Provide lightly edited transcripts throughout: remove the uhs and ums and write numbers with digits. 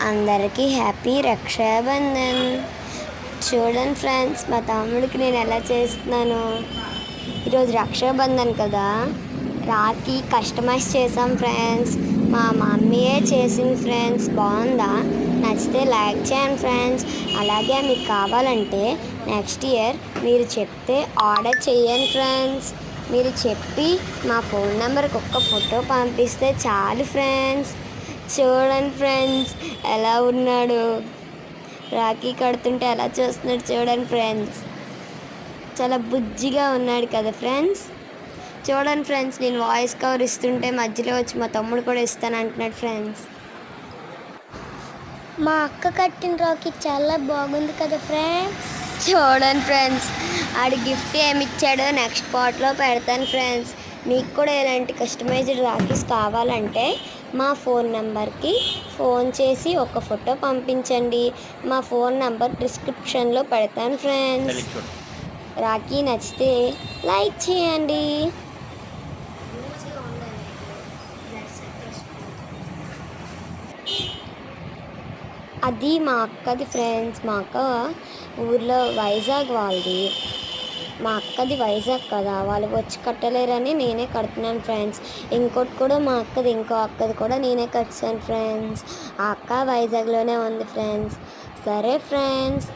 అందరికీ హ్యాపీ రక్షాబంధన్. చూడండి ఫ్రెండ్స్, మా తమ్ముడికి నేను ఎలా చేస్తున్నాను. ఈరోజు రక్షాబంధన్ కదా, రాఖీ కస్టమైజ్ చేసాం ఫ్రెండ్స్. మా మమ్మీయే చేసింది ఫ్రెండ్స్. బాగుందా? నచ్చితే లైక్ చేయండి ఫ్రెండ్స్. అలాగే మీకు కావాలంటే నెక్స్ట్ ఇయర్ మీరు చెప్తే ఆర్డర్ చేయండి ఫ్రెండ్స్. మీరు చెప్పి మా ఫోన్ నెంబర్కి ఒక్క ఫోటో పంపిస్తే చాలు ఫ్రెండ్స్. చూడండి ఫ్రెండ్స్ ఎలా ఉన్నాడు, రాఖీ కడుతుంటే ఎలా చూస్తున్నాడు చూడండి ఫ్రెండ్స్. చాలా బుజ్జిగా ఉన్నాడు కదా ఫ్రెండ్స్. చూడండి ఫ్రెండ్స్, నేను వాయిస్ కవర్ ఇస్తుంటే మధ్యలో వచ్చి మా తమ్ముడు కూడా ఇస్తాను అంటున్నాడు ఫ్రెండ్స్. మా అక్క కట్టిన రాఖీ చాలా బాగుంది కదా ఫ్రెండ్స్. చూడండి ఫ్రెండ్స్, ఆడి గిఫ్ట్ ఏమి ఇచ్చాడో నెక్స్ట్ పార్ట్లో పెడతాను ఫ్రెండ్స్. మీకు కూడా ఇలాంటి కస్టమైజ్డ్ రాఖీస్ కావాలంటే మా ఫోన్ నెంబర్కి ఫోన్ చేసి ఒక ఫోటో పంపించండి. మా ఫోన్ నెంబర్ డిస్క్రిప్షన్లో పెడతాను ఫ్రెండ్స్. రాఖీ నచ్చితే లైక్ చేయండి. అది మా అక్కది ఫ్రెండ్స్. మా అక్క ఊర్లో వైజాగ్ వాళ్ళది. మా అక్కది వైజాగ్ కదా, వాళ్ళు వచ్చి కట్టలేరని నేనే కడుతున్నాను ఫ్రెండ్స్. ఇంకోటి కూడా మా అక్కది, ఇంకో అక్కది కూడా నేనే కట్టాను ఫ్రెండ్స్. ఆ అక్క వైజాగ్లోనే ఉంది ఫ్రెండ్స్. సరే ఫ్రెండ్స్,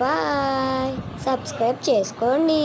బాయ్. సబ్స్క్రైబ్ చేసుకోండి.